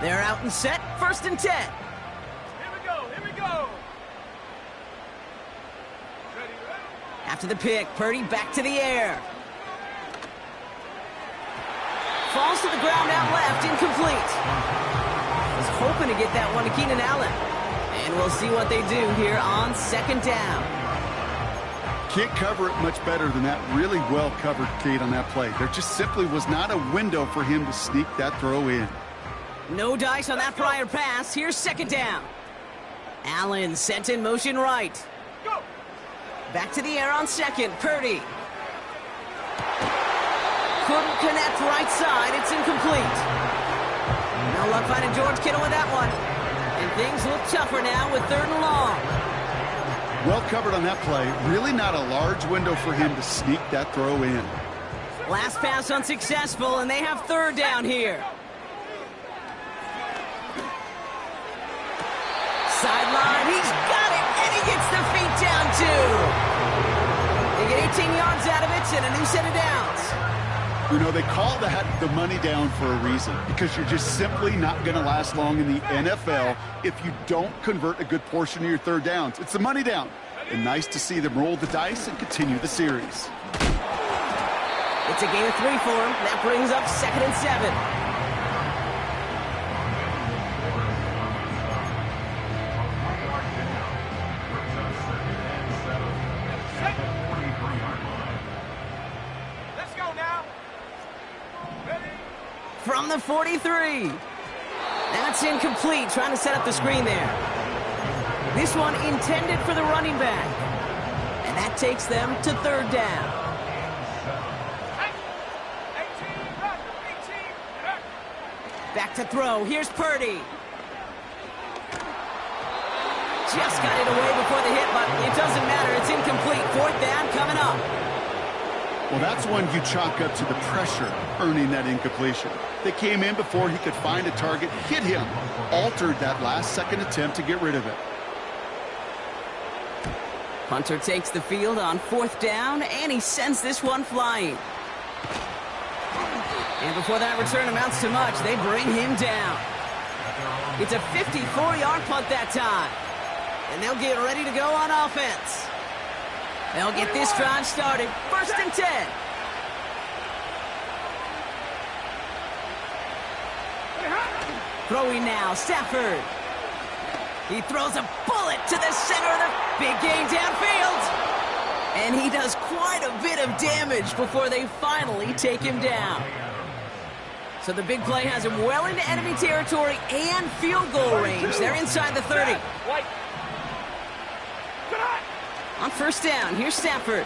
They're out and set, 1st and 10. Here we go, here we go. Ready, ready. After the pick, Purdy back to the air. Falls to the ground out left, incomplete. Was hoping to get that one to Keenan Allen. And we'll see what they do here on 2nd down. Can't cover it much better than that. Really well covered, Kate, on that play. There just simply was not a window for him to sneak that throw in. No dice on that prior pass. Here's 2nd down. Allen sent in motion right. Go. Back to the air on 2nd. Purdy. Couldn't connect right side. It's incomplete. No luck finding George Kittle with that one. And things look tougher now with 3rd and long. Well covered on that play. Really not a large window for him to sneak that throw in. Last pass unsuccessful, and they have 3rd down here. Sideline, he's got it, and he gets the feet down too. They get 18 yards out of it and a new set of downs. You know, they call that the money down for a reason, because you're just simply not going to last long in the NFL if you don't convert a good portion of your 3rd downs. It's the money down. And nice to see them roll the dice and continue the series. It's a gain of 3 for him. That brings up 2nd and 7. From the 43. That's incomplete, trying to set up the screen there. This one intended for the running back. And that takes them to 3rd down. Back to throw. Here's Purdy. Just got it away before the hit, but it doesn't matter. It's incomplete. 4th down coming up. Well, that's one you chalk up to the pressure earning that incompletion. They came in before he could find a target, hit him, altered that last-second attempt to get rid of it. Hunter takes the field on 4th down, and he sends this one flying. And before that return amounts to much, they bring him down. It's a 54-yard punt that time. And they'll get ready to go on offense. They'll get this drive started. 1st and 10. Throwing now, Stafford. He throws a bullet to the center of the big game downfield. And he does quite a bit of damage before they finally take him down. So the big play has him well into enemy territory and field goal range. They're inside the 30. On 1st down, here's Stafford.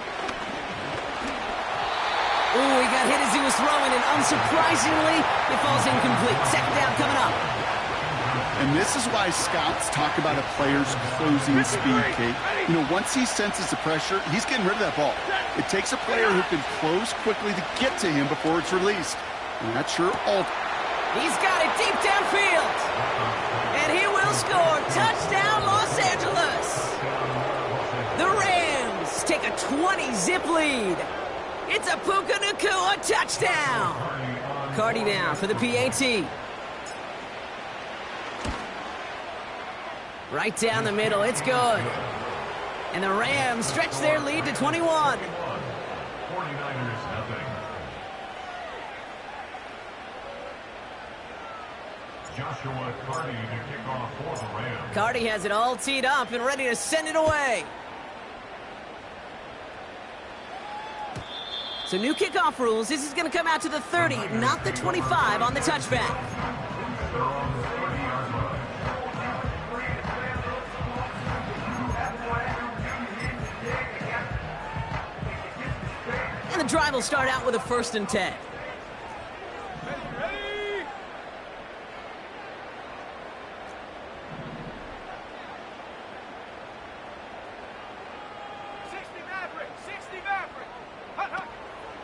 Ooh, he got hit as he was throwing, and unsurprisingly, it falls incomplete. 2nd down coming up. And this is why scouts talk about a player's closing speed, Kate. You know, once he senses the pressure, he's getting rid of that ball. It takes a player who can close quickly to get to him before it's released. And that's sure He's got it deep downfield. And he will score. Touchdown, Los Angeles. The Rams take a 20-zip lead. It's a Puka Nacua touchdown. Cardi now for the PAT. Right down the middle, it's good. And the Rams stretch their lead to 21. 49ers nothing. Joshua Cardi to kick off for the Rams. Cardi has it all teed up and ready to send it away. So new kickoff rules. This is going to come out to the 30, not the 25 on the touchback. And the drive will start out with a 1st and 10.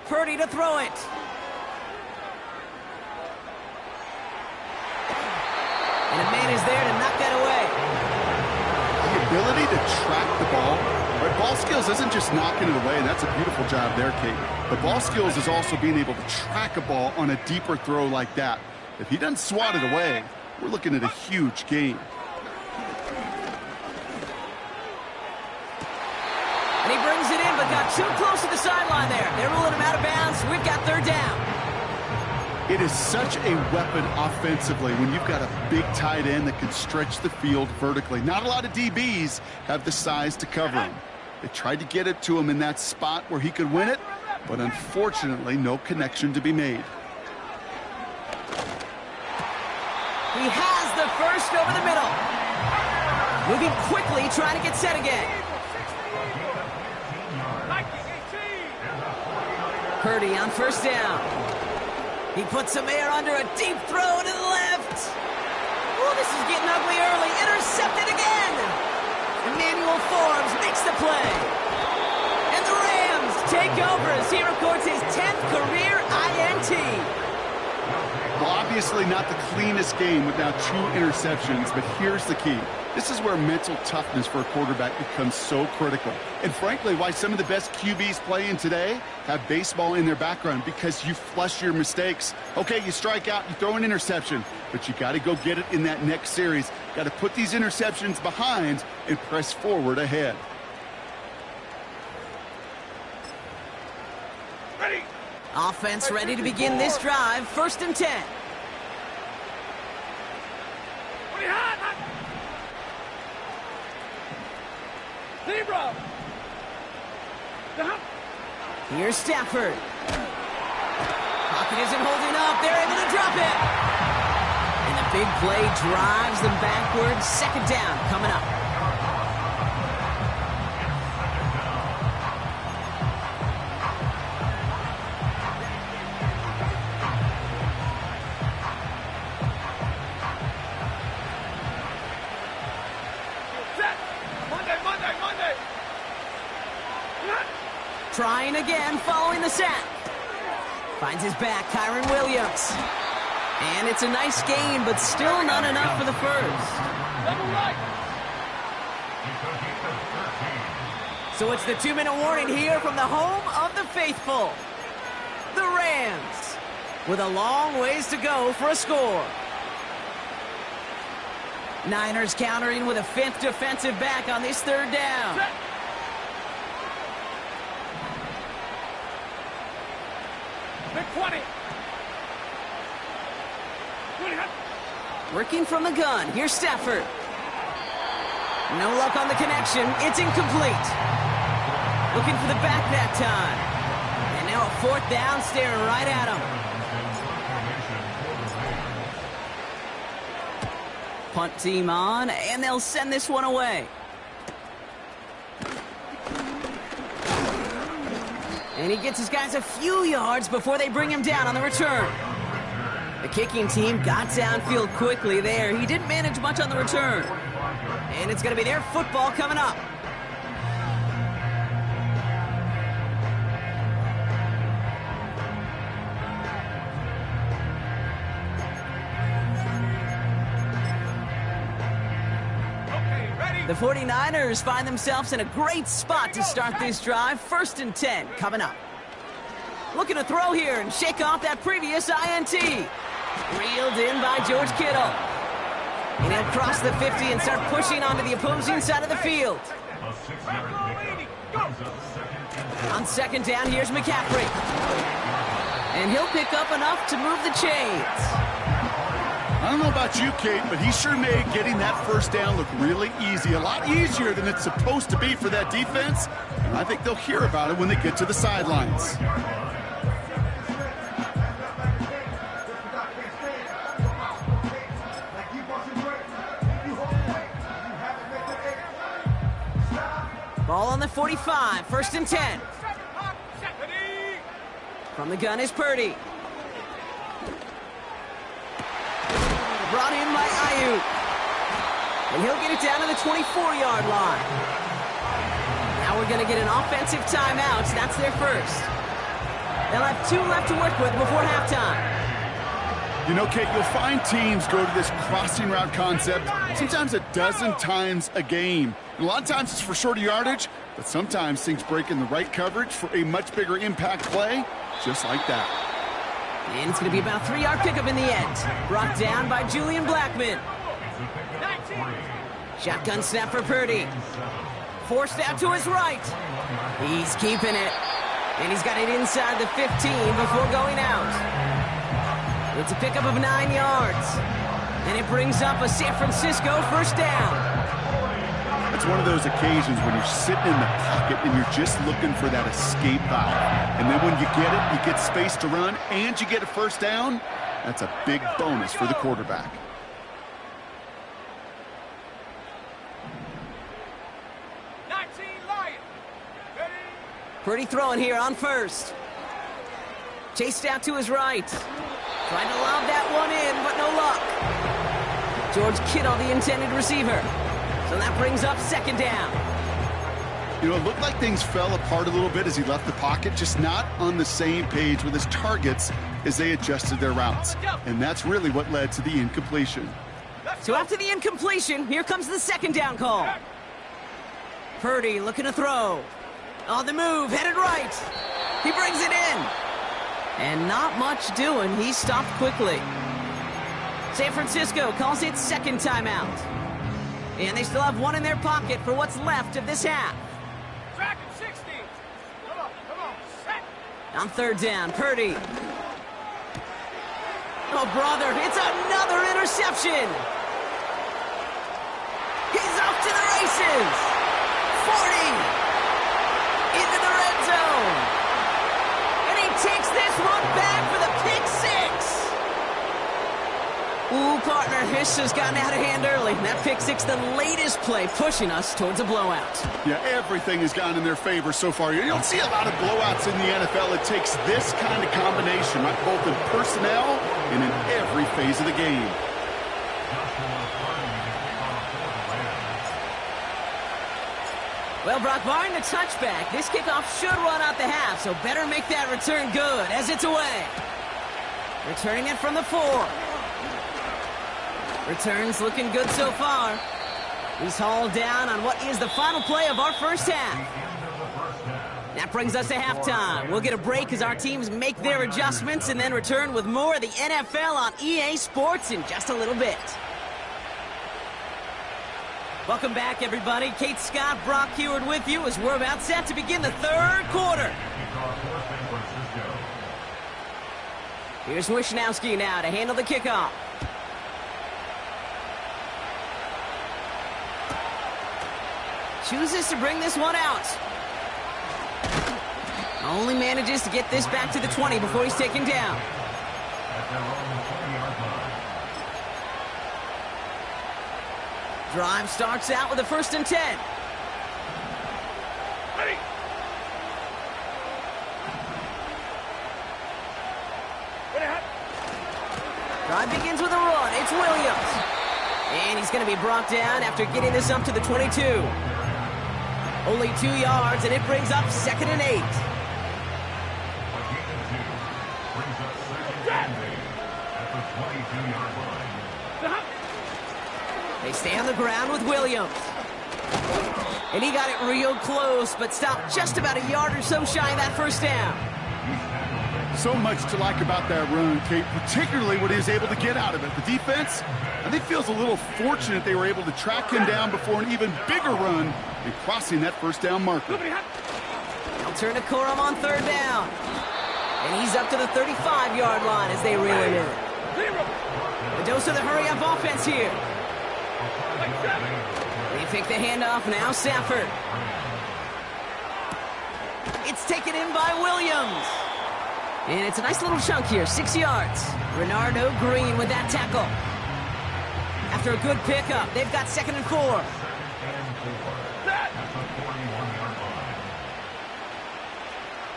Purdy to throw it. And a man is there to knock that away. The ability to track the ball. Right, ball skills isn't just knocking it away, and that's a beautiful job there, Kate. But ball skills is also being able to track a ball on a deeper throw like that. If he doesn't swat it away, we're looking at a huge gain. And he brings it in, but got too close to the sideline there. They're ruling him out of bounds. We've got third down. It is such a weapon offensively when you've got a big tight end that can stretch the field vertically. Not a lot of DBs have the size to cover him. They tried to get it to him in that spot where he could win it, but unfortunately, no connection to be made. He has the first over the middle. Moving quickly, trying to get set again. Purdy on first down. He puts some air under a deep throw to the left. Oh, this is getting ugly early. Intercepted again. Emmanuel Forbes makes the play. And the Rams take over as he records his 10th career INT. Well, obviously not the cleanest game without 2 interceptions, but here's the key. This is where mental toughness for a quarterback becomes so critical. And frankly, why some of the best QBs playing today have baseball in their background, because you flush your mistakes. Okay, you strike out, you throw an interception, but you got to go get it in that next series. Got to put these interceptions behind and press forward ahead. Ready. Offense ready to begin this drive. 1st and 10. Zebra. Here's Stafford. Pocket isn't holding up. They're able to drop it. And the big play drives them backwards. 2nd down coming up. Trying again, following the sack. Finds his back, Kyren Williams. And it's a nice gain, but still not enough for the first. So it's the 2-minute warning here from the home of the faithful. The Rams, with a long ways to go for a score. Niners countering with a 5th defensive back on this 3rd down. Big 20. Working from the gun. Here's Stafford. No luck on the connection. It's incomplete. Looking for the back that time. And now a 4th down, staring right at him. Punt team on, and they'll send this one away. And he gets his guys a few yards before they bring him down on the return. The kicking team got downfield quickly there. He didn't manage much on the return. And it's going to be their football coming up. The 49ers find themselves in a great spot to start this drive. 1st and 10 coming up. Looking to throw here and shake off that previous INT. Reeled in by George Kittle. And he'll cross the 50 and start pushing onto the opposing side of the field. On 2nd down, here's McCaffrey. And he'll pick up enough to move the chains. I don't know about you, Kate, but he sure made getting that 1st down look really easy. A lot easier than it's supposed to be for that defense. And I think they'll hear about it when they get to the sidelines. Ball on the 45, 1st and 10. From the gun is Purdy. Brought in by Ayuk. And he'll get it down to the 24-yard line. Now we're going to get an offensive timeout. That's their first. They'll have 2 left to work with before halftime. You know, Kate, you'll find teams go to this crossing route concept sometimes a dozen times a game. And a lot of times it's for shorter yardage, but sometimes things break in the right coverage for a much bigger impact play, just like that. And it's going to be about a 3-yard pickup in the end. Brought down by Julian Blackmon. Shotgun snap for Purdy. Forced out to his right. He's keeping it. And he's got it inside the 15 before going out. It's a pickup of 9 yards. And it brings up a San Francisco first down. It's one of those occasions when you're sitting in the pocket and you're just looking for that escape valve. And then when you get it, you get space to run, and you get a first down. That's a big bonus for the quarterback. Purdy throwing here on first. Chased out to his right. Trying to lob that one in, but no luck. George Kittle, the intended receiver. So that brings up second down. You know, it looked like things fell apart a little bit as he left the pocket, just not on the same page with his targets as they adjusted their routes. And that's really what led to the incompletion. So after the incompletion, here comes the second down call. Purdy looking to throw. On the move, headed right. He brings it in. And not much doing. He stopped quickly. San Francisco calls it second timeout. And they still have one in their pocket for what's left of this half. Track at 60. Come on, set. On third down, Purdy. Oh, brother, it's another interception. He's off to the races. 40. Into the red zone. And he takes this one back for the pick six. Ooh, partner, this has gotten out of hand early. That pick six, the latest play, pushing us towards a blowout. Yeah, everything has gone in their favor so far. You don't see a lot of blowouts in the NFL. It takes this kind of combination, right? Both in personnel and in every phase of the game. Well, Brock, barring the touchback, this kickoff should run out the half, so better make that return good as it's away. Returning it from the 4. Returns looking good so far. He's hauled down on what is the final play of our first half. That brings us to halftime. We'll get a break as our teams make their adjustments and then return with more of the NFL on EA Sports in just a little bit. Welcome back, everybody. Kate Scott, Brock Huard with you as we're about set to begin the third quarter. Here's Wishnowski now to handle the kickoff. Chooses to bring this one out. Only manages to get this back to the 20 before he's taken down. Drive starts out with a 1st and 10. Ready. Drive begins with a run. It's Williams. And he's going to be brought down after getting this up to the 22. Only 2 yards, and it brings up 2nd and 8. They stay on the ground with Williams. And he got it real close, but stopped just about a yard or so shy of that first down. So much to like about that run, Kate, particularly what he was able to get out of it. The defense, I think, feels a little fortunate they were able to track him down before an even bigger run and crossing that first down marker. They'll turn to Corum on 3rd down. And he's up to the 35-yard line as they reel him in. A dose of the hurry-up offense here. They pick the handoff now, Stafford. It's taken in by Williams. And it's a nice little chunk here, 6 yards. Renardo Green with that tackle. After a good pickup, they've got 2nd and 4.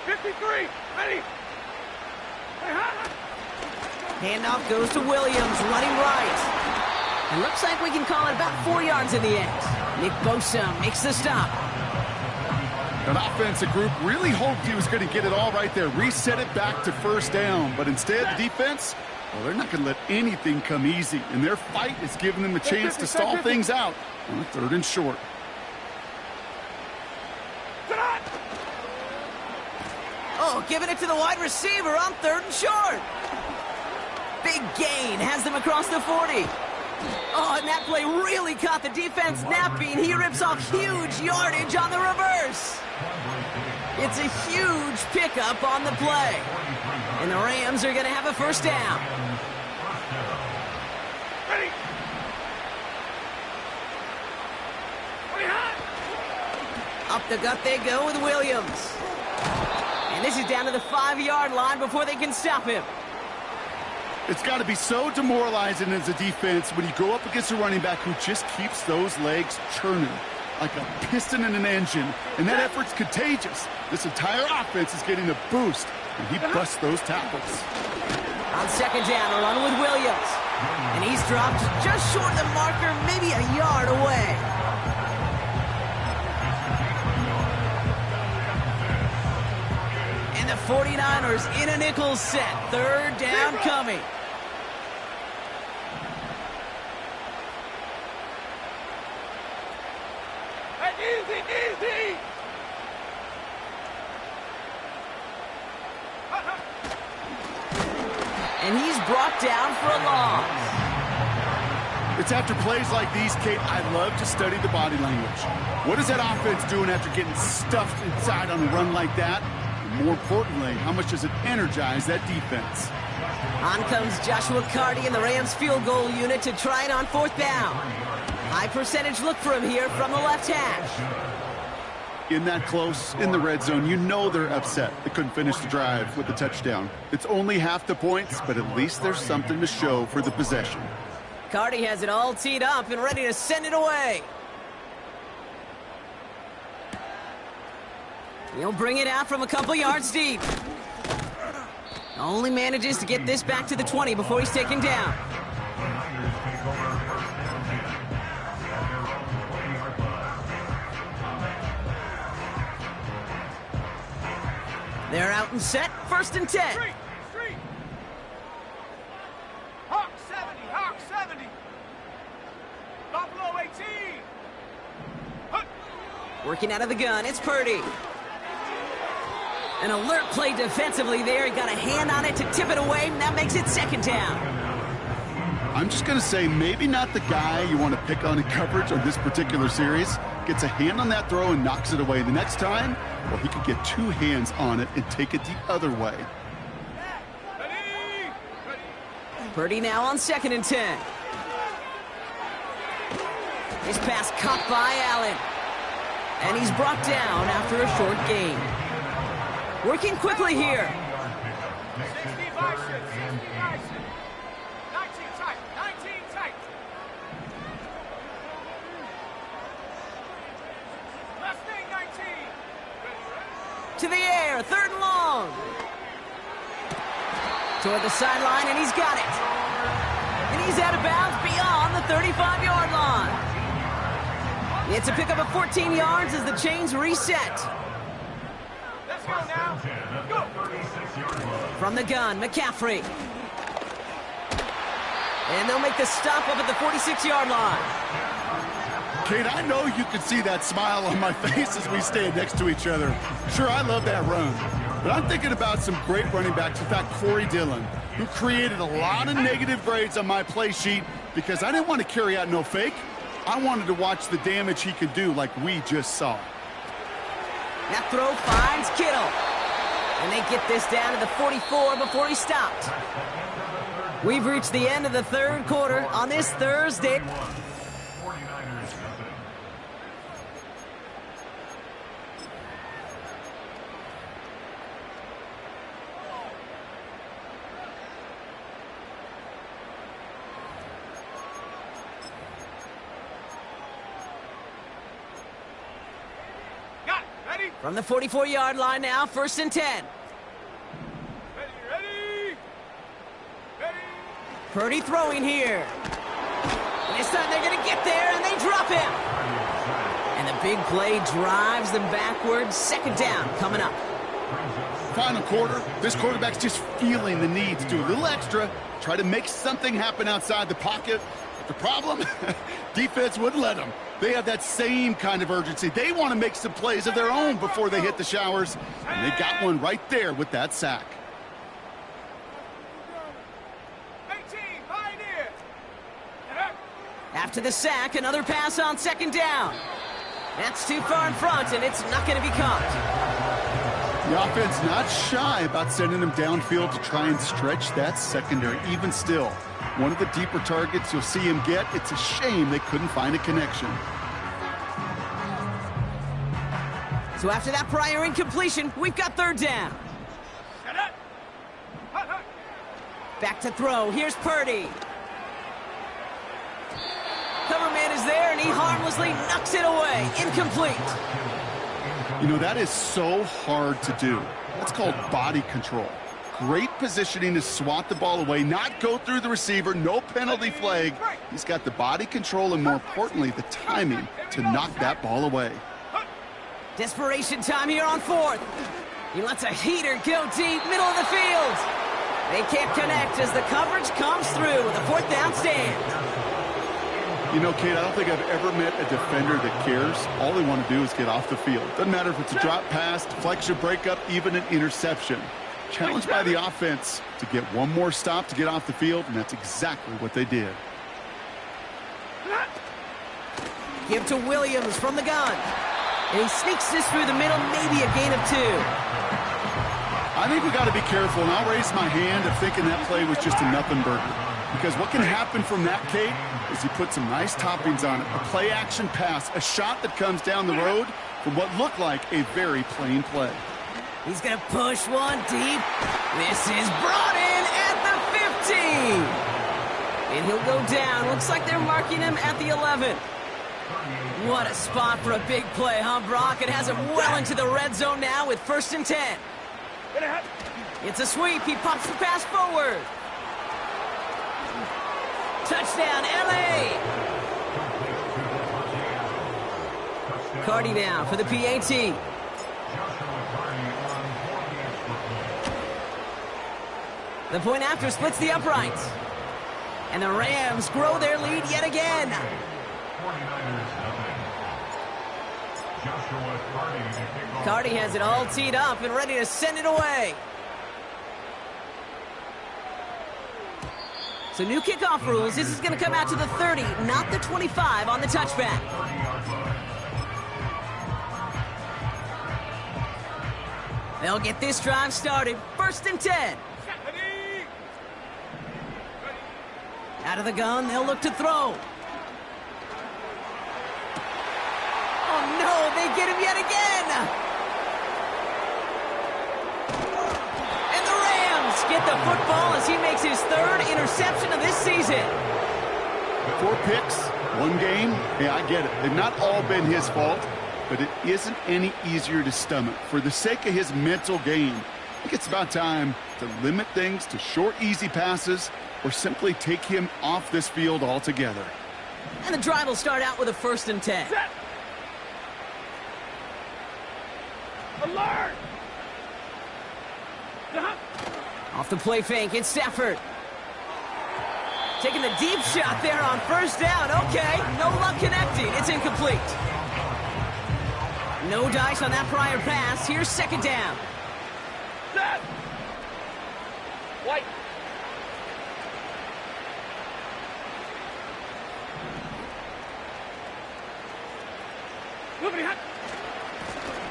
53, ready. Handoff goes to Williams, running right. It looks like we can call it about 4 yards in the end. Nick Bosa makes the stop. That offensive group really hoped he was going to get it all right there, reset it back to first down. But instead, the defense, well, they're not going to let anything come easy. And their fight is giving them a chance to stall things out on a 3rd and short. Oh, giving it to the wide receiver on 3rd and short. Big gain has them across the 40. Oh, and that play really caught the defense napping. He rips off huge yardage on the reverse. It's a huge pickup on the play. And the Rams are going to have a first down. Ready. Up the gut they go with Williams. And this is down to the 5-yard line before they can stop him. It's got to be so demoralizing as a defense when you go up against a running back who just keeps those legs churning like a piston in an engine, and that effort's contagious. This entire offense is getting a boost, and he busts those tackles. On second down, a run with Williams. And he's dropped just short of the marker, maybe a yard away. And the 49ers in a nickel set. Third down coming. Easy. And he's brought down for a loss. It's after plays like these, Kate, I love to study the body language. What is that offense doing after getting stuffed inside on a run like that? And more importantly, how much does it energize that defense? On comes Joshua Carty and the Rams field goal unit to try it on fourth down. High percentage look for him here from the left hash. In that close, in the red zone, you know they're upset. They couldn't finish the drive with the touchdown. It's only half the points, but at least there's something to show for the possession. Carty has it all teed up and ready to send it away. He'll bring it out from a couple yards deep. Only manages to get this back to the 20 before he's taken down. They're out and set, first and 10. Street. Hawk 70. Buffalo 18. Huck. Working out of the gun, it's Purdy. An alert play defensively there. He got a hand on it to tip it away, and that makes it second down. I'm just going to say maybe not the guy you want to pick on in coverage on this particular series. Gets a hand on that throw and knocks it away. The next time, well, he could get two hands on it and take it the other way. Ready. Purdy now on second and 10. His pass caught by Allen. And he's brought down after a short gain. Working quickly here. 65 shit. 19 tight. Left thing 19. To the air, third and long. Toward the sideline, and he's got it. And he's out of bounds beyond the 35-yard line. It's a pickup of 14 yards as the chains reset. Let's go now. Go. From the gun, McCaffrey. And they'll make the stop up at the 46-yard line. Kate, I know you can see that smile on my face as we stand next to each other. Sure, I love that run. But I'm thinking about some great running backs. In fact, Corey Dillon, who created a lot of negative grades on my play sheet because I didn't want to carry out no fake. I wanted to watch the damage he could do like we just saw. That throw finds Kittle. And they get this down to the 44 before he stopped. We've reached the end of the third quarter on this Thursday. Got it. Ready. From the 44-yard line now, first and 10. Ready. Purdy throwing here. And this time they're going to get there, and they drop him. And the big play drives them backwards. Second down coming up. Final quarter, this quarterback's just feeling the need to do a little extra, try to make something happen outside the pocket. But the problem, defense wouldn't let them. They have that same kind of urgency. They want to make some plays of their own before they hit the showers. And they got one right there with that sack. Ready. After the sack, another pass on second down. That's too far in front, and it's not going to be caught. The offense not shy about sending them downfield to try and stretch that secondary. Even still, one of the deeper targets you'll see him get. It's a shame they couldn't find a connection. So after that prior incompletion, we've got third down. Back to throw. Here's Purdy. Cover man is there, and he harmlessly knocks it away. Incomplete. You know, that is so hard to do. That's called body control. Great positioning to swat the ball away, not go through the receiver, no penalty flag. He's got the body control and, more importantly, the timing to knock that ball away. Desperation time here on fourth. He lets a heater go deep, middle of the field. They can't connect as the coverage comes through with a fourth down stand. You know, Kate, I don't think I've ever met a defender that cares. All they want to do is get off the field. Doesn't matter if it's a drop pass, deflection, breakup, even an interception. Challenged by the offense to get one more stop to get off the field, and that's exactly what they did. Give to Williams from the gun. And he sneaks this through the middle, maybe a gain of 2. I think we got to be careful, and I'll raise my hand of thinking that play was just a nothing burger. Because what can happen from that, Kate, is you put some nice toppings on it. A play-action pass, a shot that comes down the road from what looked like a very plain play. He's going to push one deep. This is brought in at the 15. And he'll go down. Looks like they're marking him at the 11. What a spot for a big play, huh, Brock? It has him well into the red zone now with 1st and 10. It's a sweep. He pops the pass forward. Touchdown, L.A. Cardi now for the PAT. The point after splits the uprights. And the Rams grow their lead yet again. Cardi has it all teed up and ready to send it away. So new kickoff rules. This is going to come out to the 30, not the 25 on the touchback. They'll get this drive started. 1st and 10. Out of the gun, they'll look to throw. Oh no, they get him yet again. And the Rams get the football as he makes his 3rd interception of this season. 4 picks, 1 game. Hey, I get it. They've not all been his fault, but it isn't any easier to stomach. For the sake of his mental game, I think it's about time to limit things to short, easy passes or simply take him off this field altogether. And the drive will start out with a 1st and 10. Set. Alert! Off the play fake, it's Stafford. Taking the deep shot there on 1st down. Okay, no luck connecting. It's incomplete. No dice on that prior pass. Here's 2nd down. Set. White.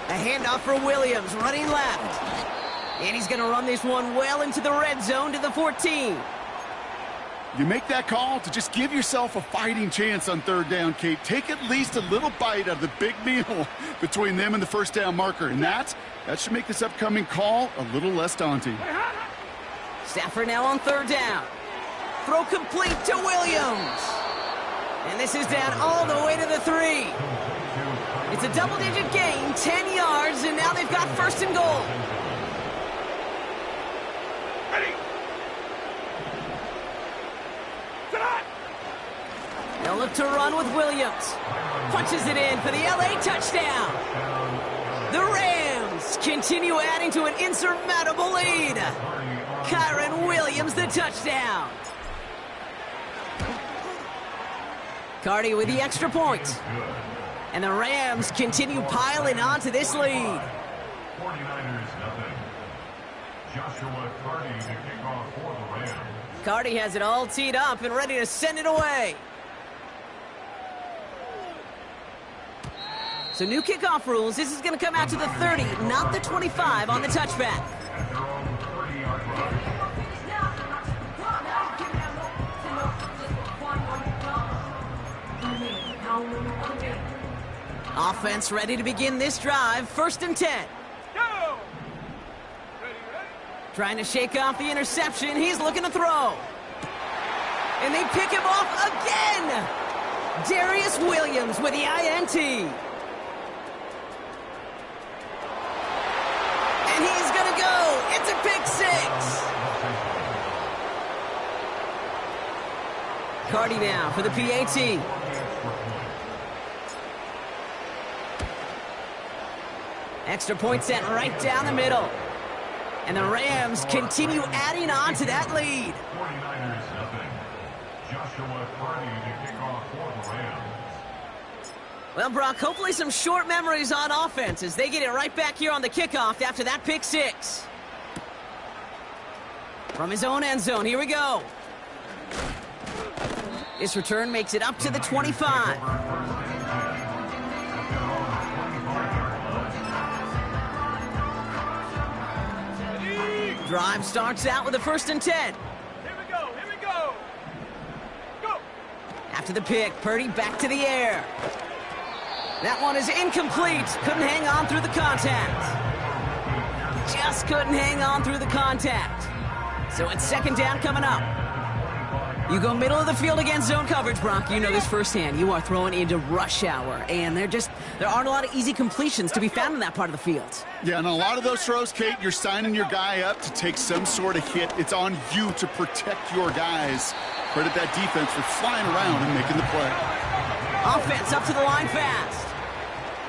A handoff for Williams, running left. And he's going to run this one well into the red zone to the 14. You make that call to just give yourself a fighting chance on 3rd down, Kate. Take at least a little bite out of the big meal between them and the 1st down marker. And that should make this upcoming call a little less daunting. Stafford now on 3rd down. Throw complete to Williams. And this is down all the way to the 3. It's a double-digit gain, 10 yards, and now they've got 1st and goal. Ready. They'll look to run with Williams. Punches it in for the LA touchdown. The Rams continue adding to an insurmountable lead. Kyren Williams, the touchdown. Cardi with the extra point. And the Rams continue piling on to this lead. 49ers nothing. Joshua Cardi to kick off for the Rams. Cardi has it all teed up and ready to send it away. So new kickoff rules. This is going to come out to the 30, not the 25 on the touchback. At their own 30-yard line. Offense ready to begin this drive. 1st and 10. Go! Ready? Trying to shake off the interception. He's looking to throw. And they pick him off again. Darius Williams with the INT. And he's going to go. It's a pick 6. Cardi now for the PAT. Extra point sent right down the middle. And the Rams continue adding on to that lead. 49ers nothing. Joshua Cardi to kick off for the Rams. Well, Brock, hopefully some short memories on offense as they get it right back here on the kickoff after that pick 6. From his own end zone, here we go. This return makes it up to the 25. Drive starts out with a 1st and 10. Here we go, here we go! Go! After the pick, Purdy back to the air. That one is incomplete. Couldn't hang on through the contact. Just couldn't hang on through the contact. So it's 2nd down coming up. You go middle of the field against zone coverage, Brock. You know this firsthand. You are throwing into rush hour, and there aren't a lot of easy completions to be found in that part of the field. Yeah, and a lot of those throws, Kate, you're signing your guy up to take some sort of hit. It's on you to protect your guys. Credit that defense for flying around and making the play. Offense up to the line fast.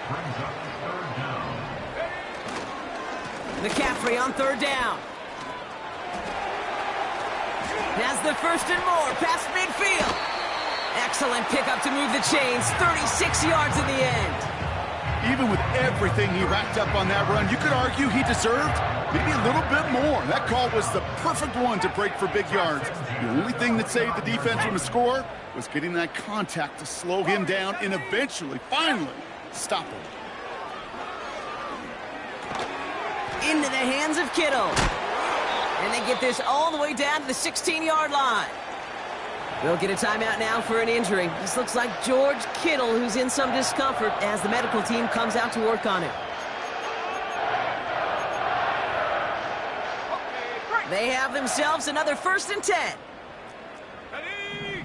Brings up 3rd down. McCaffrey on 3rd down. Has the 1st and more past midfield. Excellent pickup to move the chains. 36 yards in the end. Even with everything he racked up on that run, you could argue he deserved maybe a little bit more. That call was the perfect one to break for big yards. The only thing that saved the defense from a score was getting that contact to slow him down and eventually, finally, stop him. Into the hands of Kittle. And they get this all the way down to the 16-yard line. We'll get a timeout now for an injury. This looks like George Kittle, who's in some discomfort as the medical team comes out to work on him. They have themselves another 1st and 10. Ready?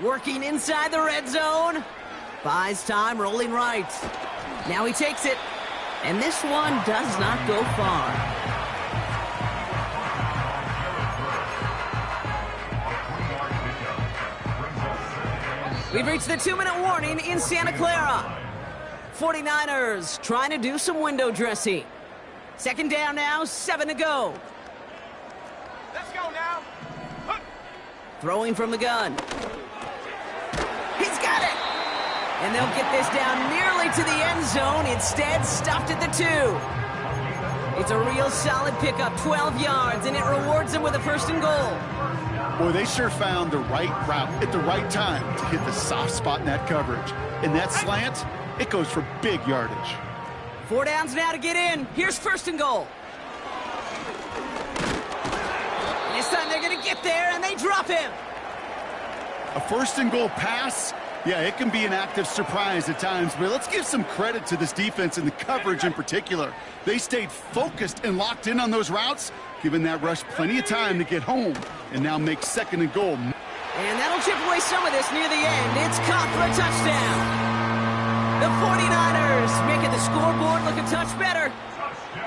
Working inside the red zone. Buys time, rolling right. Now he takes it. And this one does not go far. We've reached the 2-minute warning in Santa Clara. 49ers trying to do some window dressing. 2nd down now, 7 to go. Let's go now! Throwing from the gun. He's got it! And they'll get this down nearly to the end zone. Instead, stopped at the 2. It's a real solid pickup, 12 yards, and it rewards them with a 1st and goal. Boy, they sure found the right route at the right time to hit the soft spot in that coverage. And that slant, it goes for big yardage. 4 downs now to get in. Here's 1st and goal. And this time they're going to get there, and they drop him. A 1st and goal pass, yeah, it can be an act of surprise at times, but let's give some credit to this defense and the coverage in particular. They stayed focused and locked in on those routes, giving that rush plenty of time to get home, and now make 2nd and goal. And that'll chip away some of this near the end. It's caught for a touchdown. The 49ers making the scoreboard look a touch better.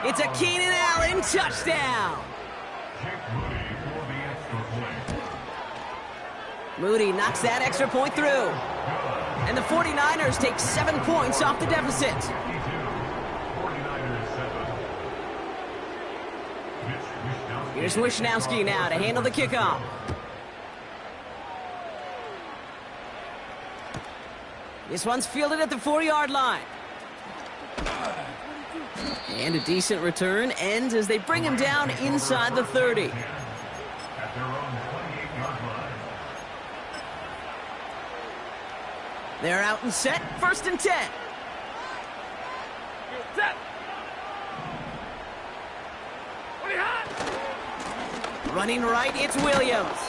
It's a Keenan Allen touchdown. Jake Moody for the extra point. Moody knocks that extra point through. And the 49ers take 7 points off the deficit. 49ers 7. Here's Wishnowski now to handle the kickoff. This one's fielded at the 4-yard line. And a decent return ends as they bring him down inside the 30. At their own 28-yard line. They're out and set, 1st and 10. Set. What are you hot? Running right, it's Williams.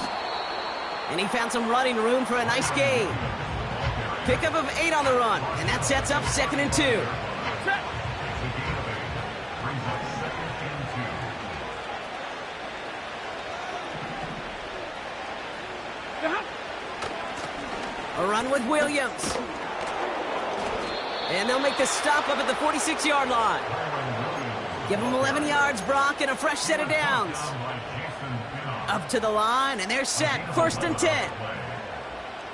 And he found some running room for a nice gain. Pickup of 8 on the run, and that sets up 2nd and 2. Set. Brings up 2nd and 2. A run with Williams. And they'll make the stop up at the 46-yard line. Give them 11 yards, Brock, and a fresh set of downs. Up to the line, and they're set. 1st and 10.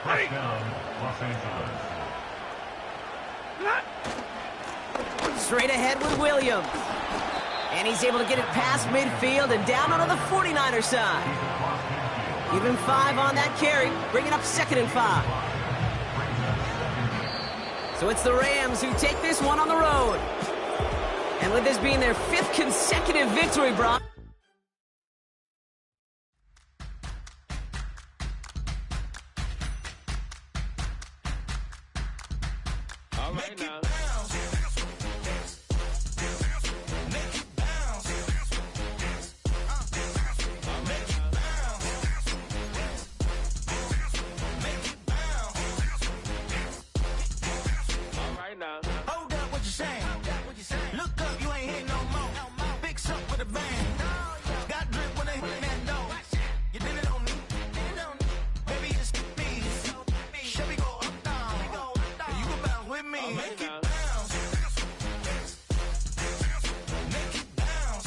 First down, Los Angeles. Straight ahead with Williams. And he's able to get it past midfield and down onto the 49er side. Give him 5 on that carry, bringing up 2nd and 5. So it's the Rams who take this one on the road. And with this being their 5th consecutive victory, Brock. All right now. Hold up, what you saying? Look up, you ain't hitting no more. Fix up with a bang. Got drip when they hit that door. You did it on me. Baby, it's me. Chevy go up, down. And you can bounce with me. Make it bounce. Make it bounce. Make it bounce.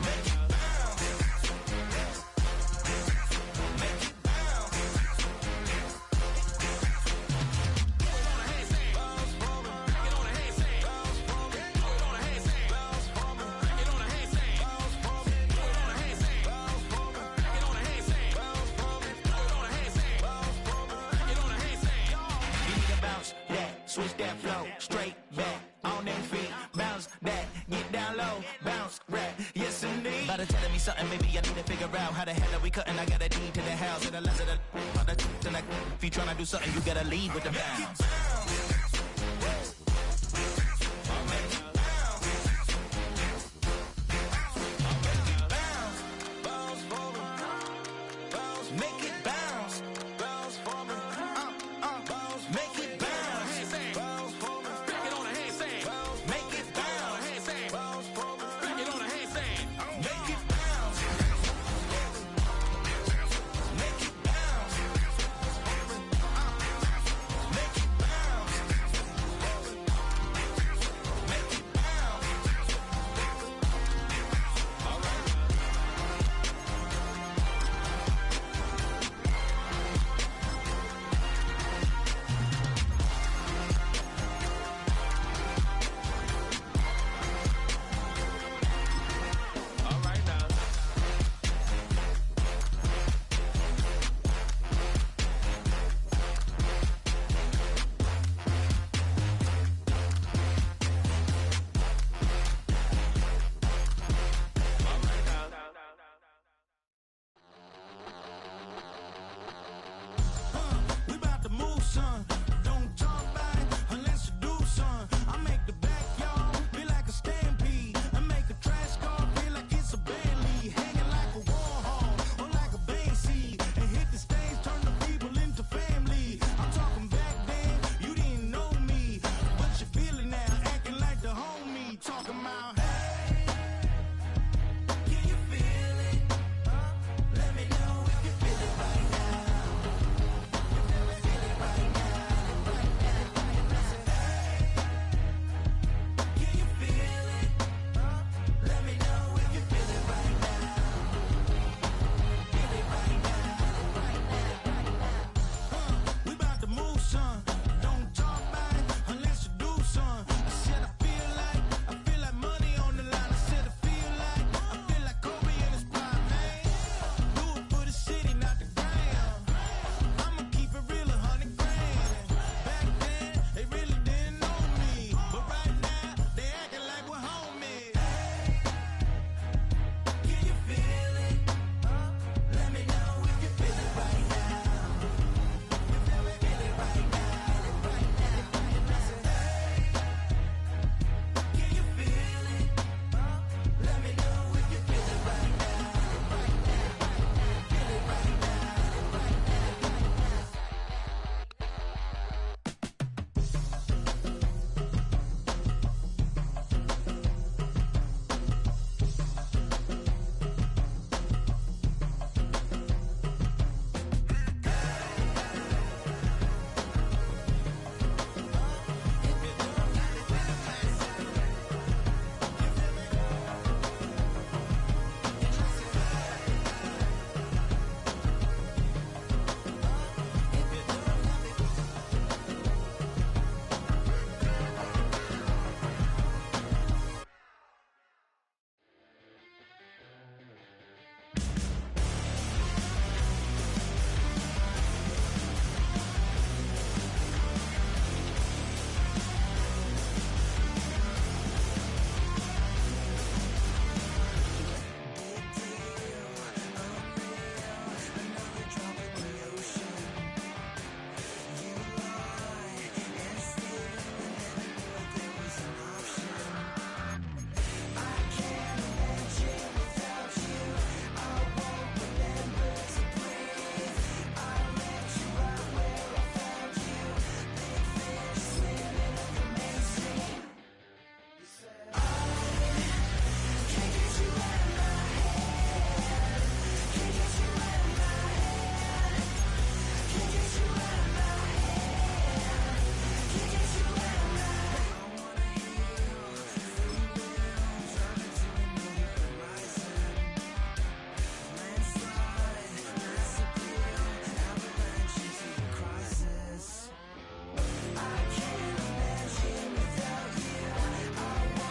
Make it bounce. Switch that flow, straight back, on them feet, bounce that, get down low, bounce, rap, yes indeed. About to telling me something, maybe I need to figure out how the hell are we cutting, I got a deed to the house, and the less of the, if you tryna do something, you gotta lead with the bounce. Make it bounce, bounce for me, make it bounce, back it on a handstand, make it bounce, back it on a handstand, make it bounce, make it bounce, make it bounce, make it bounce. All right. We about to move, son. Don't talk back unless you do, son. I make the backyard feel like a stampede. I make a trash car feel like it's a Bentley. Hanging like a Warhol or like a Banksy. And hit the stage, turn the people into family. I'm talking back then, you didn't know me. But you feel it now, acting like the homie. Talking